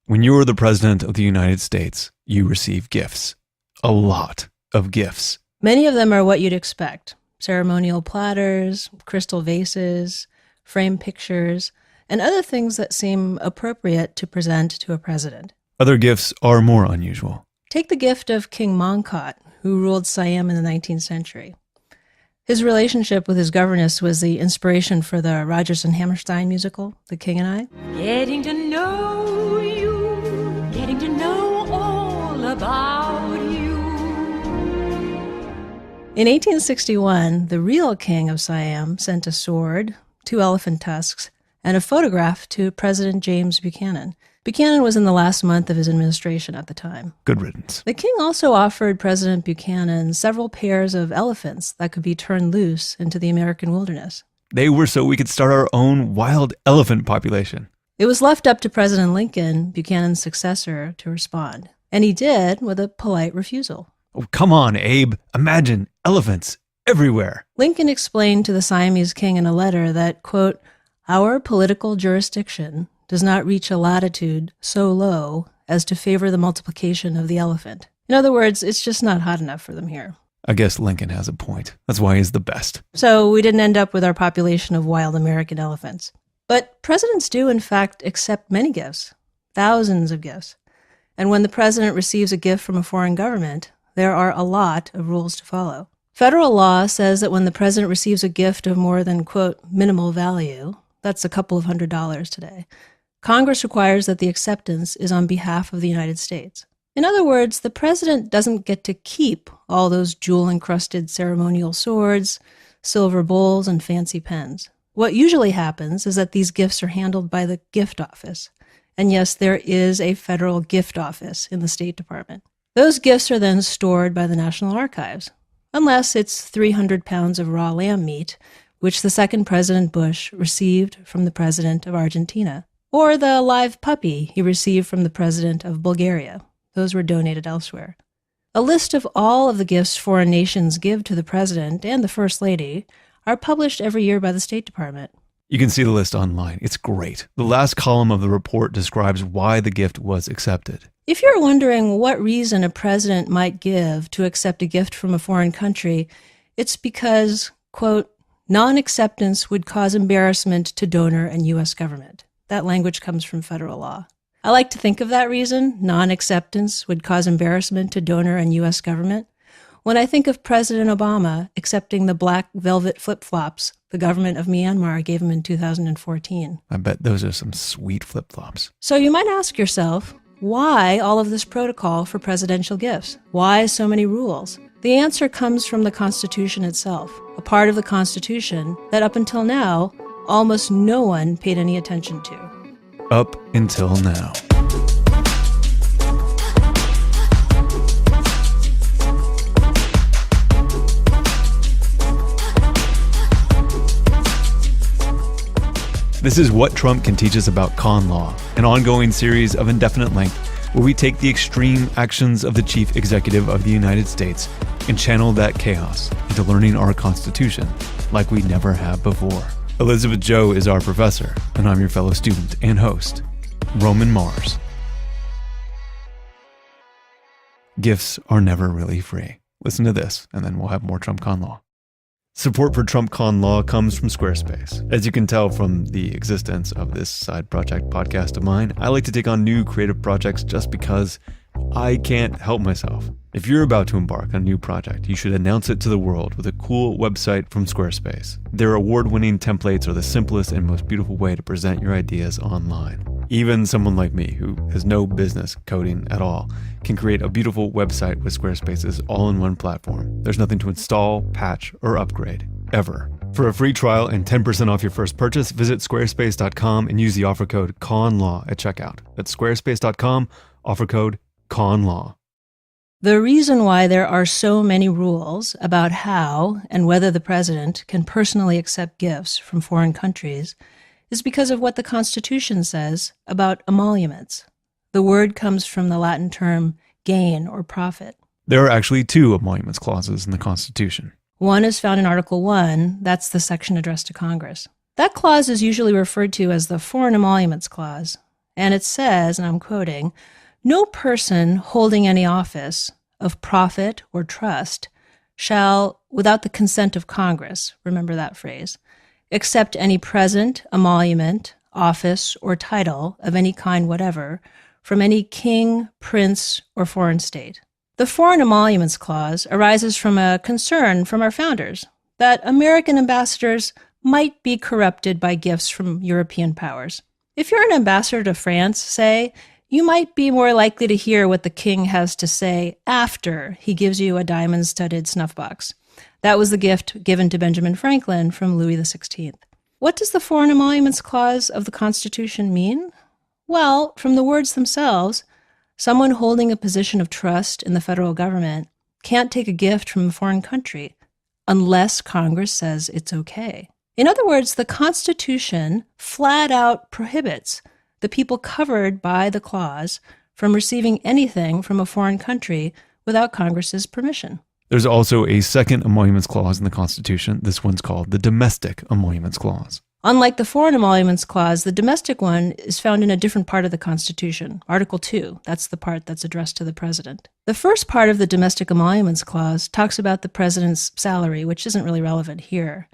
When you're the president of the United States, you receive gifts. A lot of gifts. Many of them are what you'd expect. Ceremonial platters, crystal vases, framed pictures, and other things that seem appropriate to present to a president. Other gifts are more unusual. Take the gift of King Mongkot, who ruled Siam in the 19th century. His relationship with his governess was the inspiration for the Rodgers and Hammerstein musical, The King and I. Getting to know you, getting to know all about you. In 1861, the real king of Siam sent a sword, 2 elephant tusks, and a photograph to President James Buchanan. Buchanan was in the last month of his administration at the time. Good riddance. The king also offered President Buchanan several pairs of elephants that could be turned loose into the American wilderness. They were so we could start our own wild elephant population. It was left up to President Lincoln, Buchanan's successor, to respond. And he did with a polite refusal. Oh, come on, Abe. Imagine elephants everywhere. Lincoln explained to the Siamese king in a letter that, quote, "Our political jurisdiction does not reach a latitude so low as to favor the multiplication of the elephant." In other words, it's just not hot enough for them here. I guess Lincoln has a point. That's why he's the best. So we didn't end up with our population of wild American elephants. But presidents do, in fact, accept many gifts, thousands of gifts. And when the president receives a gift from a foreign government, there are a lot of rules to follow. Federal law says that when the president receives a gift of more than, quote, minimal value, that's a couple of $100s today, Congress requires that the acceptance is on behalf of the United States. In other words, the president doesn't get to keep all those jewel-encrusted ceremonial swords, silver bowls, and fancy pens. What usually happens is that these gifts are handled by the gift office. And yes, there is a federal gift office in the State Department. Those gifts are then stored by the National Archives, unless it's 300 pounds of raw lamb meat, which the second President Bush received from the president of Argentina, or the live puppy he received from the president of Bulgaria. Those were donated elsewhere. A list of all of the gifts foreign nations give to the president and the first lady are published every year by the State Department. You can see the list online. It's great. The last column of the report describes why the gift was accepted. If you're wondering what reason a president might give to accept a gift from a foreign country, it's because, quote, non-acceptance would cause embarrassment to donor and U.S. government. That language comes from federal law. I like to think of that reason, non-acceptance would cause embarrassment to donor and U.S. government, when I think of President Obama accepting the black velvet flip-flops the government of Myanmar gave him in 2014. I bet those are some sweet flip-flops. So you might ask yourself, why all of this protocol for presidential gifts? Why so many rules? The answer comes from the Constitution itself, a part of the Constitution that up until now, almost no one paid any attention to. Up until now. This is What Trump Can Teach Us About Con Law, an ongoing series of indefinite length where we take the extreme actions of the chief executive of the United States and channel that chaos into learning our Constitution like we never have before. Elizabeth Joe is our professor, and I'm your fellow student and host, Roman Mars. Gifts are never really free. Listen to this, and then we'll have more Trump Con Law. Support for Trump Con Law comes from Squarespace. As you can tell from the existence of this side project podcast of mine, I like to take on new creative projects just because I can't help myself. If you're about to embark on a new project, you should announce it to the world with a cool website from Squarespace. Their award-winning templates are the simplest and most beautiful way to present your ideas online. Even someone like me, who has no business coding at all, can create a beautiful website with Squarespace's all-in-one platform. There's nothing to install, patch, or upgrade, ever. For a free trial and 10% off your first purchase, visit squarespace.com and use the offer code CONLAW at checkout. That's squarespace.com, offer code CONLAW. The reason why there are so many rules about how and whether the president can personally accept gifts from foreign countries is because of what the Constitution says about emoluments. The word comes from the Latin term gain or profit. There are actually 2 emoluments clauses in the Constitution. One is found in Article 1, that's the section addressed to Congress. That clause is usually referred to as the Foreign Emoluments Clause, And it says, and I'm quoting, "No person holding any office of profit or trust shall, without the consent of Congress," remember that phrase, "accept any present, emolument, office, or title of any kind whatever from any king, prince, or foreign state." The Foreign Emoluments Clause arises from a concern from our founders that American ambassadors might be corrupted by gifts from European powers. If you're an ambassador to France, say, you might be more likely to hear what the king has to say after he gives you a diamond-studded snuff box. That was the gift given to Benjamin Franklin from Louis XVI. What does the Foreign Emoluments Clause of the Constitution mean? Well, from the words themselves, someone holding a position of trust in the federal government can't take a gift from a foreign country unless Congress says it's okay. In other words, the Constitution flat out prohibits the people covered by the clause from receiving anything from a foreign country without Congress's permission. There's also a second emoluments clause in the Constitution. This one's called the Domestic Emoluments Clause. Unlike the Foreign Emoluments Clause, the domestic one is found in a different part of the Constitution, Article 2. That's the part that's addressed to the president. The first part of the Domestic Emoluments Clause talks about the president's salary, which isn't really relevant here.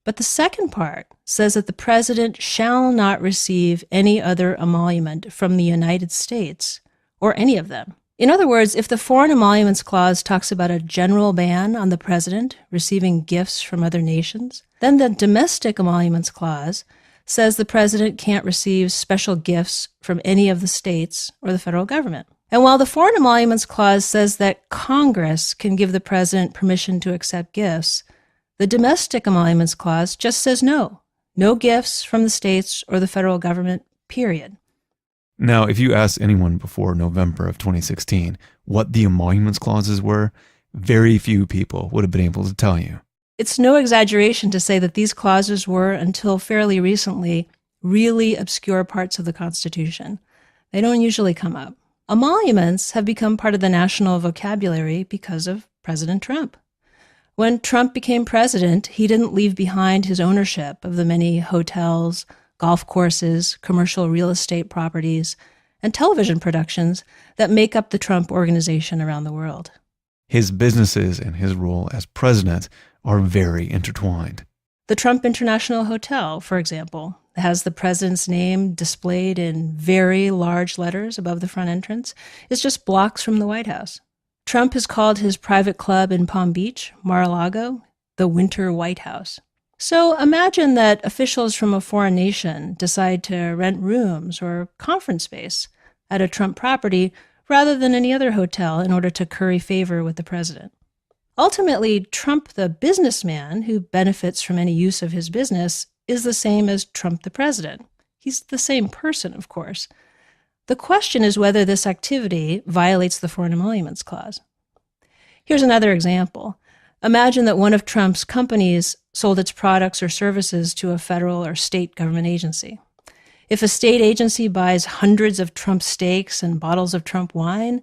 But the second part says that the president shall not receive any other emolument from the United States or any of them. In other words, if the Foreign Emoluments Clause talks about a general ban on the president receiving gifts from other nations, then the Domestic Emoluments Clause says the president can't receive special gifts from any of the states or the federal government. And while the Foreign Emoluments Clause says that Congress can give the president permission to accept gifts, the Domestic Emoluments Clause just says no gifts from the states or the federal government, period. Now, if you asked anyone before November of 2016 what the emoluments clauses were, very few people would have been able to tell you. It's no exaggeration to say that these clauses were, until fairly recently, really obscure parts of the Constitution. They don't usually come up. Emoluments have become part of the national vocabulary because of President Trump. When Trump became president, he didn't leave behind his ownership of the many hotels, golf courses, commercial real estate properties, and television productions that make up the Trump Organization around the world. His businesses and his role as president are very intertwined. The Trump International Hotel, for example, has the president's name displayed in very large letters above the front entrance, is just blocks from the White House. Trump has called his private club in Palm Beach, Mar-a-Lago, the Winter White House. So imagine that officials from a foreign nation decide to rent rooms or conference space at a Trump property rather than any other hotel in order to curry favor with the president. Ultimately, Trump the businessman who benefits from any use of his business is the same as Trump the president. He's the same person, of course. The question is whether this activity violates the Foreign Emoluments Clause. Here's another example. Imagine that one of Trump's companies sold its products or services to a federal or state government agency. If a state agency buys hundreds of Trump steaks and bottles of Trump wine,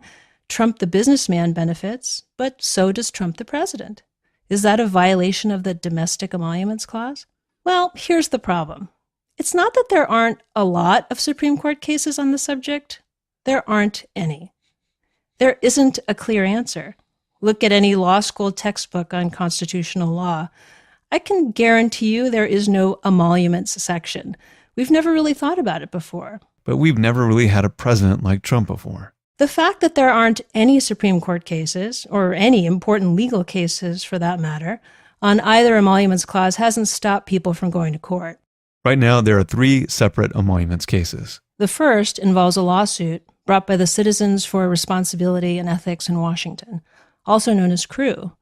Trump the businessman benefits, but so does Trump the president. Is that a violation of the Domestic Emoluments Clause? Well, here's the problem. It's not that there aren't a lot of Supreme Court cases on the subject. There aren't any. There isn't a clear answer. Look at any law school textbook on constitutional law. I can guarantee you there is no emoluments section. We've never really thought about it before. But we've never really had a president like Trump before. The fact that there aren't any Supreme Court cases, or any important legal cases for that matter, on either emoluments clause hasn't stopped people from going to court. Right now, there are 3 separate emoluments cases. The first involves a lawsuit brought by the Citizens for Responsibility and Ethics in Washington, also known as CREW.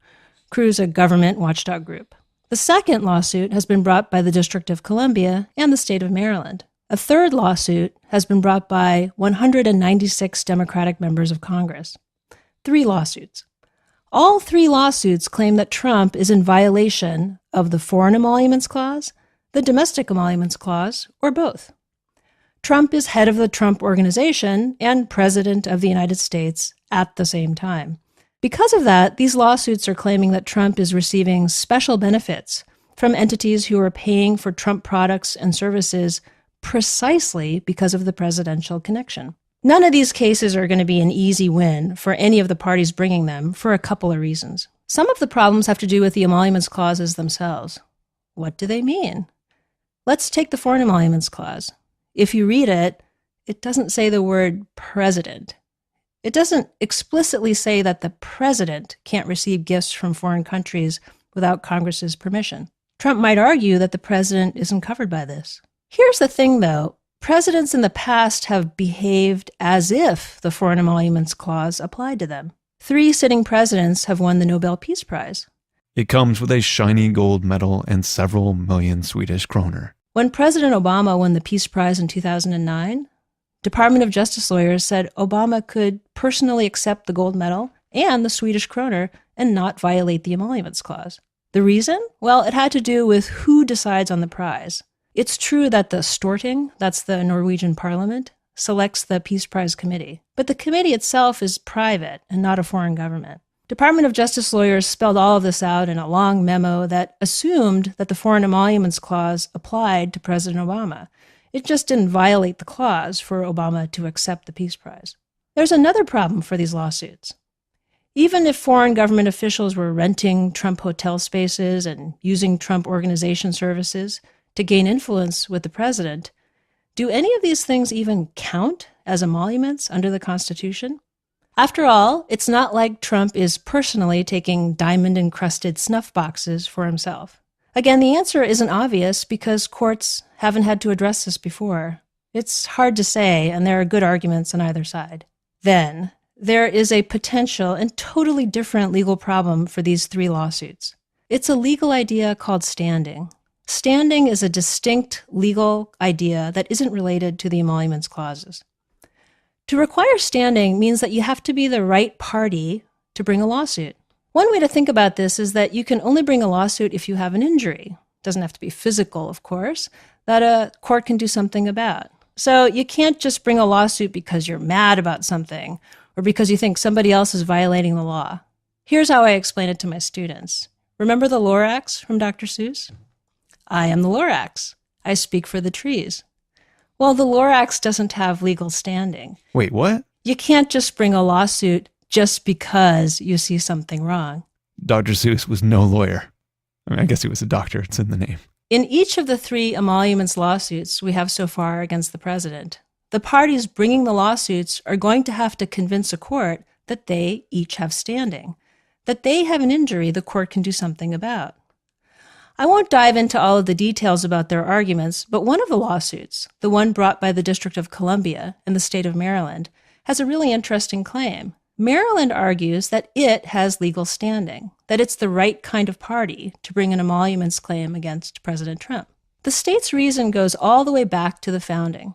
CREW is a government watchdog group. The second lawsuit has been brought by the District of Columbia and the state of Maryland. A third lawsuit has been brought by 196 Democratic members of Congress. 3 lawsuits. All 3 lawsuits claim that Trump is in violation of the Foreign Emoluments Clause, the Domestic Emoluments Clause, or both. Trump is head of the Trump Organization and President of the United States at the same time. Because of that, these lawsuits are claiming that Trump is receiving special benefits from entities who are paying for Trump products and services precisely because of the presidential connection. None of these cases are going to be an easy win for any of the parties bringing them for a couple of reasons. Some of the problems have to do with the emoluments clauses themselves. What do they mean? Let's take the Foreign Emoluments Clause. If you read it, it doesn't say the word president. It doesn't explicitly say that the president can't receive gifts from foreign countries without Congress's permission. Trump might argue that the president isn't covered by this. Here's the thing, though. Presidents in the past have behaved as if the Foreign Emoluments Clause applied to them. 3 sitting presidents have won the Nobel Peace Prize. It comes with a shiny gold medal and several million Swedish kroner. When President Obama won the Peace Prize in 2009, Department of Justice lawyers said Obama could personally accept the gold medal and the Swedish kroner and not violate the Emoluments Clause. The reason? Well, it had to do with who decides on the prize. It's true that the Storting, that's the Norwegian parliament, selects the Peace Prize committee. But the committee itself is private and not a foreign government. Department of Justice lawyers spelled all of this out in a long memo that assumed that the Foreign Emoluments Clause applied to President Obama. It just didn't violate the clause for Obama to accept the Peace Prize. There's another problem for these lawsuits. Even if foreign government officials were renting Trump hotel spaces and using Trump organization services to gain influence with the president, do any of these things even count as emoluments under the Constitution? After all, it's not like Trump is personally taking diamond-encrusted snuff boxes for himself. Again, the answer isn't obvious because courts haven't had to address this before. It's hard to say, and there are good arguments on either side. Then, there is a potential and totally different legal problem for these 3 lawsuits. It's a legal idea called standing. Standing is a distinct legal idea that isn't related to the emoluments clauses. To require standing means that you have to be the right party to bring a lawsuit. One way to think about this is that you can only bring a lawsuit if you have an injury. It doesn't have to be physical, of course, that a court can do something about. So you can't just bring a lawsuit because you're mad about something or because you think somebody else is violating the law. Here's how I explain it to my students. Remember the Lorax from Dr. Seuss? I am the Lorax. I speak for the trees. Well, the Lorax doesn't have legal standing. Wait, what? You can't just bring a lawsuit just because you see something wrong. Dr. Seuss was no lawyer. I guess he was a doctor. It's in the name. In each of the 3 emoluments lawsuits we have so far against the president, the parties bringing the lawsuits are going to have to convince a court that they each have standing, that they have an injury the court can do something about. I won't dive into all of the details about their arguments, but one of the lawsuits, the one brought by the District of Columbia in the state of Maryland, has a really interesting claim. Maryland argues that it has legal standing, that it's the right kind of party to bring an emoluments claim against President Trump. The state's reason goes all the way back to the founding.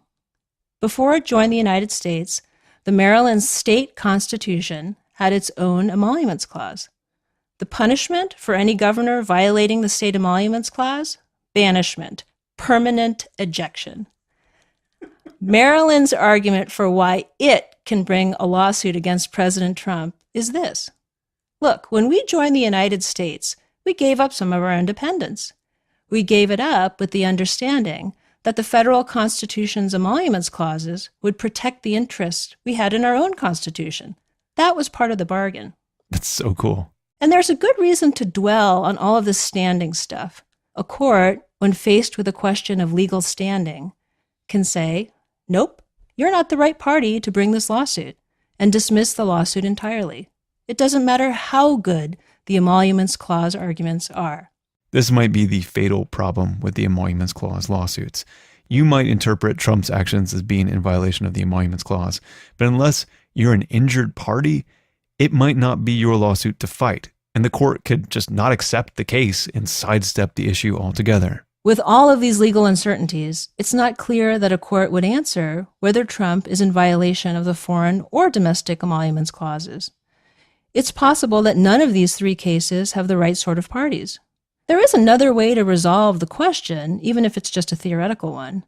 Before it joined the United States, the Maryland state constitution had its own emoluments clause. The punishment for any governor violating the state emoluments clause? Banishment, permanent ejection. Maryland's argument for why it can bring a lawsuit against President Trump is this. Look, when we joined the United States, we gave up some of our independence. We gave it up with the understanding that the federal Constitution's emoluments clauses would protect the interests we had in our own Constitution. That was part of the bargain. That's so cool. And there's a good reason to dwell on all of this standing stuff. A court, when faced with a question of legal standing, can say, nope, you're not the right party to bring this lawsuit, and dismiss the lawsuit entirely. It doesn't matter how good the emoluments clause arguments are. This might be the fatal problem with the emoluments clause lawsuits. You might interpret Trump's actions as being in violation of the emoluments clause, but unless you're an injured party, it might not be your lawsuit to fight, and the court could just not accept the case and sidestep the issue altogether. With all of these legal uncertainties, it's not clear that a court would answer whether Trump is in violation of the foreign or domestic emoluments clauses. It's possible that none of these 3 cases have the right sort of parties. There is another way to resolve the question, even if it's just a theoretical one.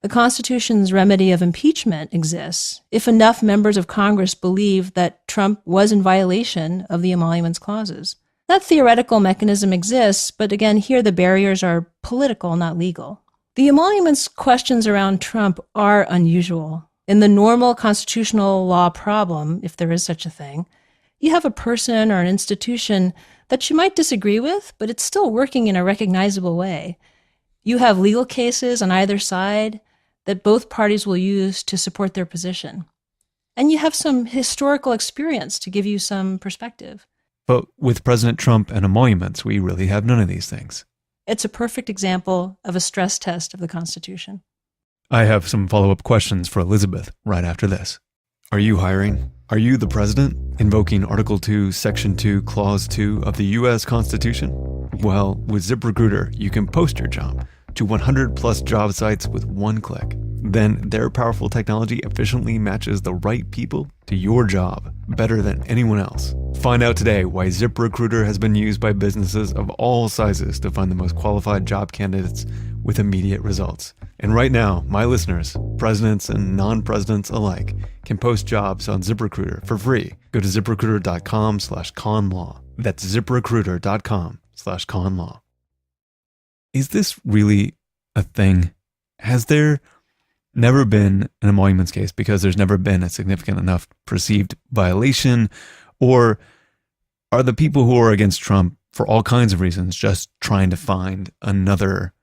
The Constitution's remedy of impeachment exists if enough members of Congress believe that Trump was in violation of the emoluments clauses. That theoretical mechanism exists, but again, here the barriers are political, not legal. The emoluments questions around Trump are unusual. In the normal constitutional law problem, if there is such a thing, you have a person or an institution that you might disagree with, but it's still working in a recognizable way. You have legal cases on either side that both parties will use to support their position. And you have some historical experience to give you some perspective. But with President Trump and emoluments, we really have none of these things. It's a perfect example of a stress test of the Constitution. I have some follow-up questions for Elizabeth right after this. Are you hiring? Are you the president? Invoking Article 2, Section 2, Clause 2 of the U.S. Constitution? Well, with ZipRecruiter, you can post your job to 100 plus job sites with one click. Then their powerful technology efficiently matches the right people to your job better than anyone else. Find out today why ZipRecruiter has been used by businesses of all sizes to find the most qualified job candidates with immediate results. And right now, my listeners, presidents and non-presidents alike, can post jobs on ZipRecruiter for free. Go to ZipRecruiter.com/conlaw. That's ZipRecruiter.com/conlaw. Is this really a thing? Has there never been an emoluments case because there's never been a significant enough perceived violation? Or are the people who are against Trump, for all kinds of reasons, just trying to find another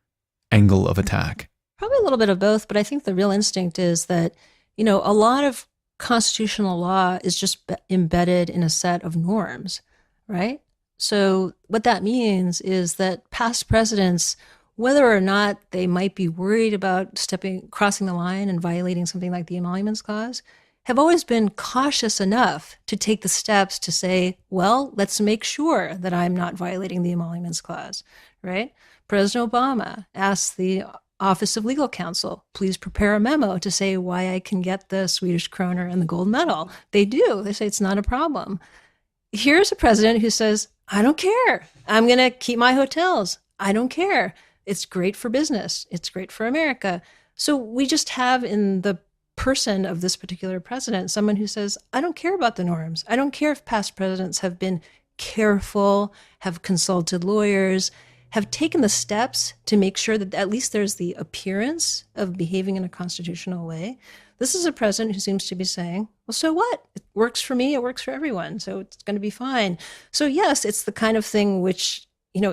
angle of attack? Probably a little bit of both, but I think the real instinct is that, a lot of constitutional law is just embedded in a set of norms, right? So what that means is that past presidents, whether or not they might be worried about crossing the line and violating something like the Emoluments Clause, have always been cautious enough to take the steps to say, well, let's make sure that I'm not violating the Emoluments Clause, right? President Obama asked the Office of Legal Counsel, please prepare a memo to say why I can get the Swedish kroner and the gold medal. They do. They say it's not a problem. Here's a president who says, I don't care. I'm going to keep my hotels. I don't care. It's great for business. It's great for America. So we just have in the person of this particular president someone who says, I don't care about the norms. I don't care if past presidents have been careful, have consulted lawyers, have taken the steps to make sure that at least there's the appearance of behaving in a constitutional way. This is a president who seems to be saying, well, so what? It works for me. It works for everyone. So it's going to be fine. So yes, it's the kind of thing which,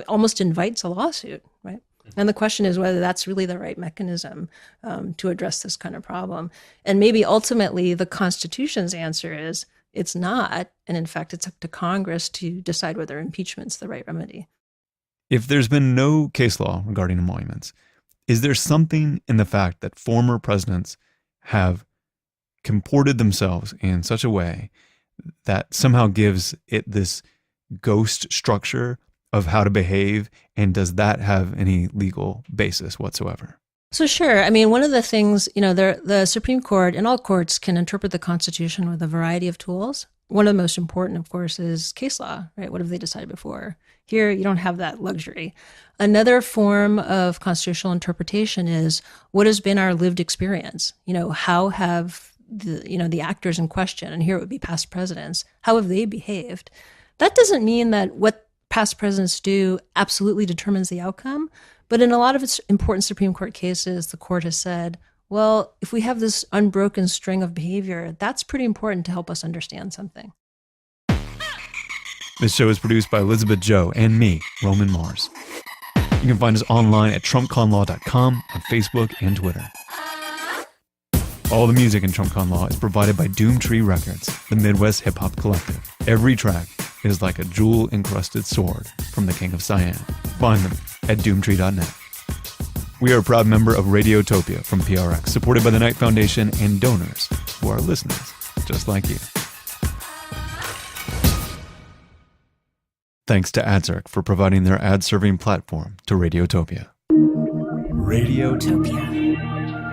almost invites a lawsuit, right? And the question is whether that's really the right mechanism to address this kind of problem. And maybe ultimately the Constitution's answer is it's not. And in fact, it's up to Congress to decide whether impeachment's the right remedy. If there's been no case law regarding emoluments, is there something in the fact that former presidents have comported themselves in such a way that somehow gives it this ghost structure of how to behave? And does that have any legal basis whatsoever? So sure. I mean, one of the things, the Supreme Court and all courts can interpret the Constitution with a variety of tools. One of the most important, of course, is case law, right? What have they decided before? Here, you don't have that luxury. Another form of constitutional interpretation is what has been our lived experience? How have the actors in question, and here it would be past presidents, how have they behaved? That doesn't mean that what past presidents do absolutely determines the outcome. But in a lot of its important Supreme Court cases, the court has said, well, if we have this unbroken string of behavior, that's pretty important to help us understand something. This show is produced by Elizabeth Joe and me, Roman Mars. You can find us online at TrumpConLaw.com, on Facebook and Twitter. All the music in Trump Con Law is provided by Doomtree Records, the Midwest hip-hop collective. Every track is like a jewel-encrusted sword from the King of Siam. Find them at doomtree.net. We are a proud member of Radiotopia from PRX, supported by the Knight Foundation and donors who are listeners, just like you. Thanks to AdZerk for providing their ad-serving platform to Radiotopia. Radiotopia.